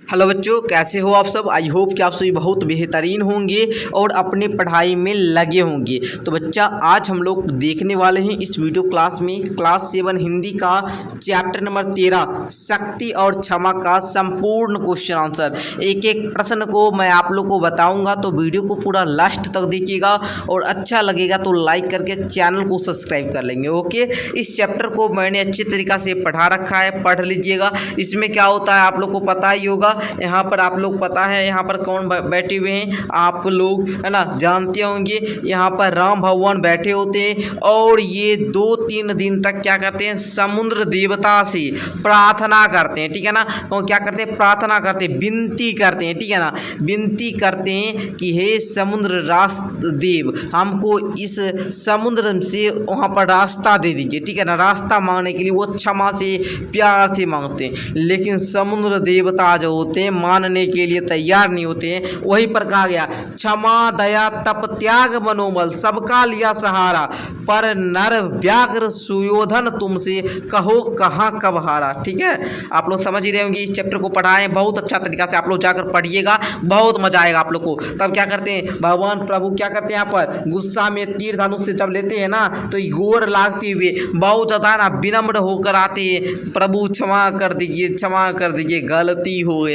Hello बच्चों, कैसे हो आप सब। आई होप कि आप सभी बहुत बेहतरीन होंगे और अपनी पढ़ाई में लगे होंगे। तो बच्चा, आज हम लोग देखने वाले हैं इस वीडियो क्लास में क्लास 7 हिंदी का चैप्टर नंबर 13 शक्ति और क्षमा का संपूर्ण क्वेश्चन आंसर। एक एक प्रश्न को मैं आप लोग को बताऊंगा, तो वीडियो को पूरा लास्ट तक देखिएगा और अच्छा लगेगा तो लाइक करके चैनल को सब्सक्राइब कर लेंगे। ओके, इस चैप्टर को मैंने अच्छे तरीक़ा से पढ़ा रखा है, पढ़ लीजिएगा। इसमें क्या होता है आप लोग को पता ही होगा। यहाँ पर आप लोग पता है यहाँ पर कौन बैठे हुए हैं, आप लोग है ना जानते होंगे। यहाँ पर राम भगवान बैठे होते हैं और ये 2-3 दिन तक क्या करते हैं, समुद्र देवता से प्रार्थना करते हैं। ठीक है ना, तो क्या करते हैं, प्रार्थना करते हैं, विनती करते हैं। ठीक है ना, विनती करते हैं कि हे समुद्र राष्ट्र देव, हमको इस समुद्र से वहाँ पर रास्ता दे दीजिए। ठीक है ना, रास्ता मांगने के लिए वो क्षमा से प्यार से मांगते हैं, लेकिन समुद्र देवता जो होते हैं मानने के लिए तैयार नहीं होते हैं। वहीं पर कहा गया, क्षमा दया तप त्याग मनोबल सबका लिया सहारा, पर नर व्याघ्र सुयोधन तुमसे कहो कहाँ कब हारा। ठीक है, आप लोग समझ ही रहे होंगे। इस चैप्टर को पढ़ाएं बहुत अच्छा तरीका से, आप लोग जाकर पढ़िएगा, बहुत मजा आएगा आप लोग को। तब क्या करते हैं, भगवान प्रभु क्या करते हैं, यहाँ पर गुस्सा में तीर धनुष से जब लेते हैं ना, तो गोर लागते हुए बहुत ज़्यादा ना विनम्र होकर आते हैं, प्रभु क्षमा कर दीजिए, क्षमा कर दीजिए, गलती हो गया।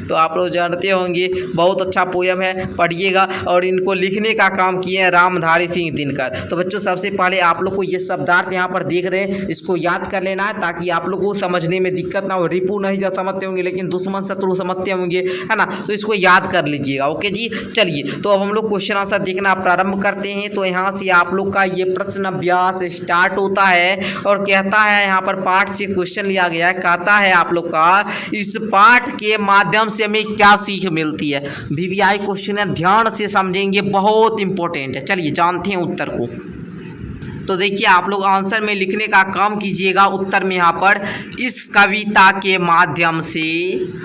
तो आप लोग जानते होंगे, बहुत अच्छा पोयम है, पढ़िएगा। और इनको लिखने का काम किए हैं रामधारी सिंह दिनकर। तो बच्चों, सबसे पहले आप लोग को ये शब्दार्थ यहाँ पर देख रहे हैं, इसको याद कर लेना है ताकि आप लोग को समझने में दिक्कत ना हो। रिपू नहीं जा समझते होंगे, लेकिन दुश्मन शत्रु समझते होंगे, है ना, तो इसको याद कर लीजिएगा। ओके जी, चलिए तो अब हम लोग क्वेश्चन आंसर देखना प्रारंभ करते हैं। तो यहाँ से आप लोग का ये प्रश्न अभ्यास स्टार्ट होता है और कहता है, यहाँ पर पाठ से क्वेश्चन लिया गया है। कहता है आप लोग का, इस पाठ के माध्यम से हमें क्या सीख मिलती है। वीवीआई क्वेश्चन है, ध्यान से समझेंगे, बहुत इंपॉर्टेंट है। चलिए जानते हैं उत्तर को। तो देखिए, आप लोग आंसर में लिखने का काम कीजिएगा। उत्तर में यहाँ पर, इस कविता के माध्यम से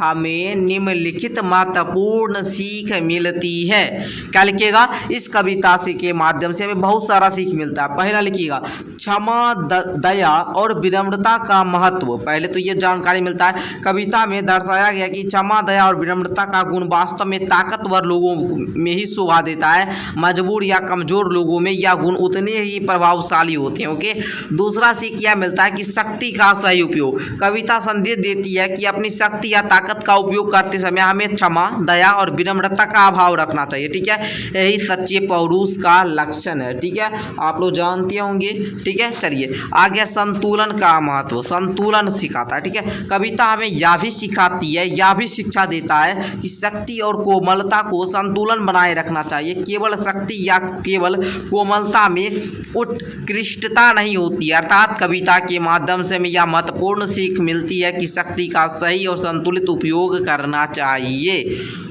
हमें निम्नलिखित महत्वपूर्ण सीख मिलती है। क्या लिखिएगा, इस कविता से के माध्यम से हमें बहुत सारा सीख मिलता है। पहला लिखिएगा, क्षमा दया और विनम्रता का महत्व। पहले तो ये जानकारी मिलता है, कविता में दर्शाया गया कि क्षमा दया और विनम्रता का गुण वास्तव में ताकतवर लोगों में ही शोभा देता है, मजबूर या कमजोर लोगों में यह गुण उतने ही प्रभावशाली होते हैं। ओके, दूसरा सीख यह मिलता है कि शक्ति का सही उपयोग। कविता संदेश देती है कि अपनी शक्ति या ताकत का उपयोग करते समय हमें क्षमा दया और विनम्रता का अभाव रखना चाहिए। ठीक है, यही सच्चे पौरुष का लक्षण है। ठीक है, आप लोग जानते होंगे। ठीक है, चलिए आगे, संतुलन का महत्व। संतुलन सिखाता है। ठीक है, कविता हमें यह भी सिखाती है, यह भी शिक्षा देता है कि शक्ति और कोमलता को संतुलन बनाए रखना चाहिए। केवल शक्ति या केवल कोमलता में उत्कृष्टता नहीं होती। अर्थात कविता के माध्यम से हमें यह महत्वपूर्ण सीख मिलती है कि शक्ति का सही और संतुलित उपयोग करना चाहिए।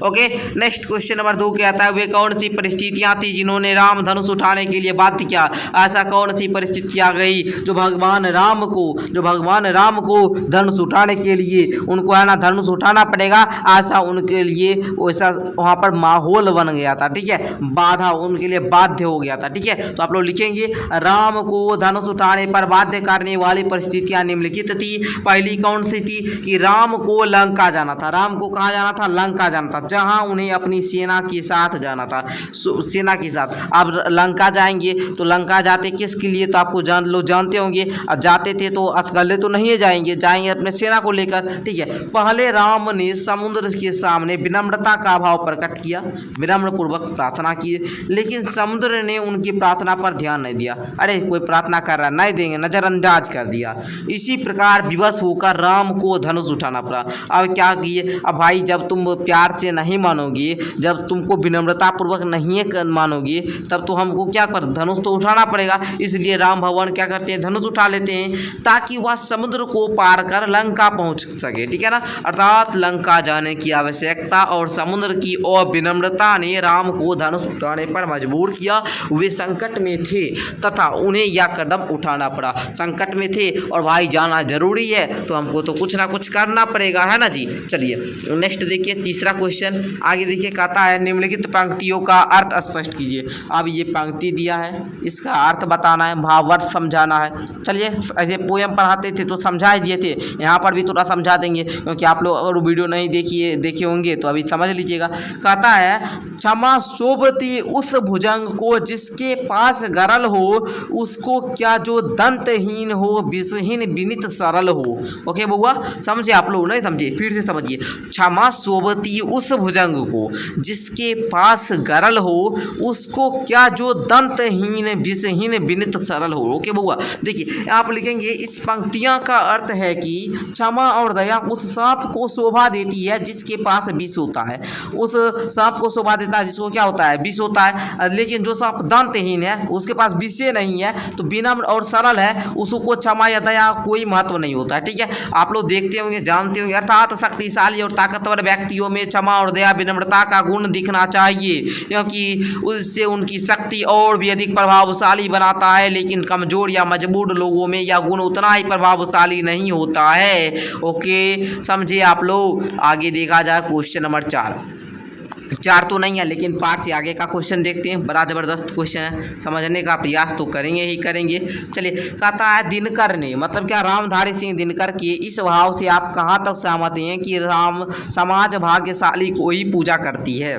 ओके, नेक्स्ट क्वेश्चन नंबर 2 कहता है, वे कौन सी परिस्थितियां थी जिन्होंने राम धनुष उठाने के लिए बाध्य किया। ऐसा कौन सी परिस्थिति आ गई जो भगवान राम को धनुष उठाने के लिए उनको है ना धनुष उठाना पड़ेगा, ऐसा उनके लिए वैसा वहाँ पर माहौल बन गया था। ठीक है, बाधा उनके लिए बाध्य हो गया था। ठीक है, तो आप लोग लिखेंगे, राम को धनुष उठाने पर बाध्य करने वाली परिस्थितियां निम्नलिखित थी। पहली कौन सी थी कि राम को लंका जाना था। राम को कहाँ जाना था, लंका जाना था, जहां उन्हें अपनी सेना के साथ जाना था, सेना के साथ। अब लंका जाएंगे तो लंका जाते किसके लिए, तो आपको जानते होंगे। अब जाते थे तो असगले तो नहीं जाएंगे अपने सेना को लेकर। ठीक है, पहले राम ने समुद्र के सामने विनम्रता का भाव प्रकट किया, विनम्र पूर्वक प्रार्थना की, लेकिन समुद्र ने उनकी प्रार्थना पर ध्यान नहीं दिया। अरे कोई प्रार्थना कर रहा, नहीं देंगे, नजरअंदाज कर दिया। इसी प्रकार विवश होकर राम को धनुष उठाना पड़ा। अब क्या किए, अब भाई जब तुम प्यार से नहीं मानोगे, जब तुमको विनम्रता पूर्वक नहीं मानोगे, तब तो हमको क्या कर, धनुष तो उठाना पड़ेगा। इसलिए राम भगवान क्या करते हैं, धनुष उठा लेते हैं ताकि वह समुद्र को पार कर लंका पहुंच सके। ठीक है ना, अर्थात लंका जाने की आवश्यकता और समुद्र की अविनम्रता ने राम को धनुष उठाने पर मजबूर किया। वे संकट में थे तथा उन्हें यह कदम उठाना पड़ा। संकट में थे और भाई जाना जरूरी है तो हमको तो कुछ ना कुछ करना पड़ेगा, है ना जी। चलिए नेक्स्ट देखिए तीसरा क्वेश्चन आगे देखिए, कहता है निम्नलिखित पंक्तियों का अर्थ स्पष्ट कीजिए। अब ये पंक्ति दिया है, इसका अर्थ बताना है, भावार्थ समझाना है। चलिए ऐसे पोयम पढ़ाते थे तो समझा दिए थे, यहाँ पर भी थोड़ा समझा देंगे क्योंकि आप लोग अगर वीडियो नहीं देखे होंगे तो अभी समझ लीजिएगा। कहता है क्षमा शोभती उस भुजंग को जिसके पास गरल हो, उसको क्या जो दंतहीन हो, विषहीन विनित सरल हो। ओके बउआ, समझे आप लोग? नहीं समझे फिर से समझिए। क्षमा शोभती उस भुजंग को जिसके पास गरल हो, उसको क्या जो दंतहीन विषहीन विनित सरल हो। ओके बउआ, देखिए आप लिखेंगे इस पंक्तियां का अर्थ है कि क्षमा और दया उस सांप को शोभा देती है जिसके पास विष होता है। उस सांप को शोभा देता है जिसको क्या होता है, विष होता है। लेकिन जो सांप दंतहीन है, उसके पास विषय नहीं है, तो विनम्र और सरल है, उसको क्षमा या दया कोई महत्व नहीं होता है। ठीक है, आप लोग देखते होंगे, जानते होंगे। अर्थात शक्तिशाली और ताकतवर व्यक्तियों में क्षमा और दया विनम्रता का गुण दिखना चाहिए क्योंकि उससे उनकी शक्ति और भी अधिक प्रभावशाली बनाता है। लेकिन कमजोर या मजबूर लोगों में यह गुण उतना ही प्रभावशाली नहीं होता है। ओके, समझे आप लोग? आगे देखा जाए क्वेश्चन नंबर 4 तो नहीं है लेकिन पार्ट से आगे का क्वेश्चन देखते हैं। बड़ा ज़बरदस्त क्वेश्चन है, समझने का प्रयास तो करेंगे ही करेंगे। चलिए, कहता है दिनकर ने, मतलब क्या रामधारी सिंह दिनकर के इस भाव से आप कहाँ तक सहमत हैं कि राम समाज भाग्यशाली को ही पूजा करती है,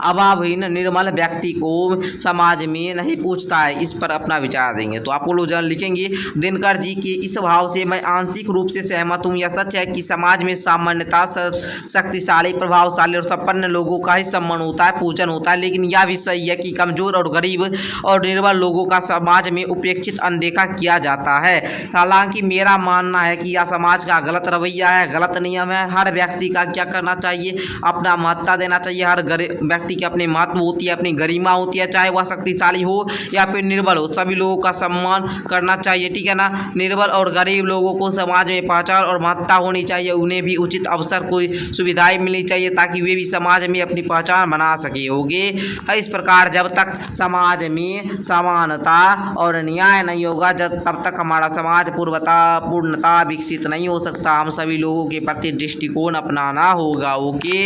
अभावहीन निर्मल व्यक्ति को समाज में नहीं पूछता है। इस पर अपना विचार देंगे। तो आप लोग लिखेंगे दिनकर जी के इस भाव से मैं आंशिक रूप से सहमत हूँ। यह सच है कि समाज में सामान्यता शक्तिशाली, प्रभावशाली और संपन्न लोगों का ही सम्मान होता है, पूजन होता है। लेकिन यह भी सही है कि कमजोर और गरीब और निर्बल लोगों का समाज में उपेक्षित, अनदेखा किया जाता है। हालांकि मेरा मानना है कि यह समाज का गलत रवैया है, गलत नियम है। हर व्यक्ति का क्या करना चाहिए, अपना महत्ता देना चाहिए। हर व्यक्ति की अपनी महत्व होती है, अपनी गरिमा होती है, चाहे वह शक्तिशाली हो या फिर निर्बल हो, सभी लोगों का सम्मान करना चाहिए। ठीक है ना। निर्बल और गरीब लोगों को समाज में पहचान और महत्ता होनी चाहिए, उन्हें भी उचित अवसर, कोई सुविधाएं मिलनी चाहिए ताकि वे भी समाज में अपनी पहचान बना सके होगे। इस प्रकार जब तक समाज में समानता और न्याय नहीं होगा, तब तक हमारा समाज पूर्णता विकसित नहीं हो सकता। हम सभी लोगों के प्रति दृष्टिकोण अपनाना होगा। ओके,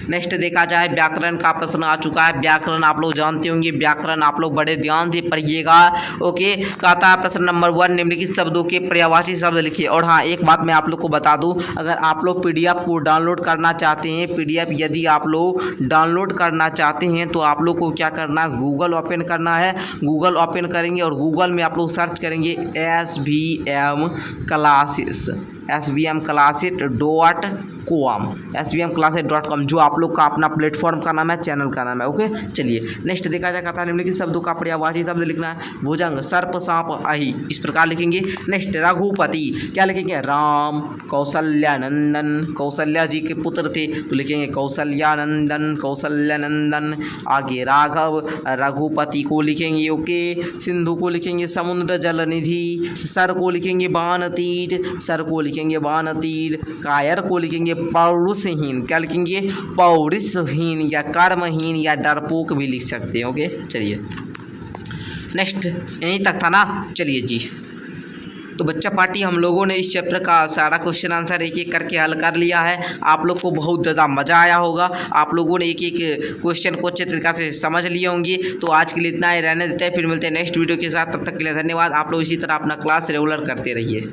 नेक्स्ट देखा जाए व्याकरण का प्रश्न आ चुका है। व्याकरण आप लोग जानते होंगे, व्याकरण आप लोग बड़े ध्यान से पढ़िएगा। ओके, कहता है प्रश्न नंबर 1 निम्नलिखित शब्दों के पर्यायवाची शब्द लिखिए। और हाँ, एक बात मैं आप लोग को बता दूं, अगर आप लोग पीडीएफ को डाउनलोड करना चाहते हैं, पीडीएफ यदि आप लोग डाउनलोड करना चाहते हैं तो आप लोग को क्या करना है, गूगल ओपन करना है। गूगल ओपन करेंगे और गूगल में आप लोग सर्च करेंगे SBM classes.com, जो आप लोग का अपना प्लेटफॉर्म का नाम है, चैनल का नाम है। ओके, चलिए नेक्स्ट देखा जाए। कहता है निम्नलिखित शब्दों का पर्यायवाची शब्द लिखना है। भुजंग, सर्प, सांप, अहि, इस प्रकार लिखेंगे। नेक्स्ट रघुपति, क्या लिखेंगे, राम, कौशल्यानंदन, कौशल्या जी के पुत्र थे तो लिखेंगे कौशल्यानंदन, कौशल्यानंदन। आगे राघव, रघुपति को लिखेंगे। ओके, सिंधु को लिखेंगे समुद्र जल निधि, सर को लिखेंगे बाण तीर, सर को लिखेंगे बाण तीर। कायर को लिखेंगे पौरुषहीन, क्या लिखेंगे, पौरुषहीन या कर्महीन या डरपोक भी लिख सकते हैं। ओके, चलिए नेक्स्ट, यहीं तक था ना। चलिए जी, तो बच्चा पार्टी हम लोगों ने इस चैप्टर का सारा क्वेश्चन आंसर एक एक करके हल कर लिया है। आप लोग को बहुत ज़्यादा मज़ा आया होगा, आप लोगों ने एक एक क्वेश्चन को अच्छे तरीक़े से समझ लिए होंगे। तो आज के लिए इतना ही रहने देते हैं, फिर मिलते हैं नेक्स्ट वीडियो के साथ। तब तक के लिए धन्यवाद। आप लोग इसी तरह अपना क्लास रेगुलर करते रहिए।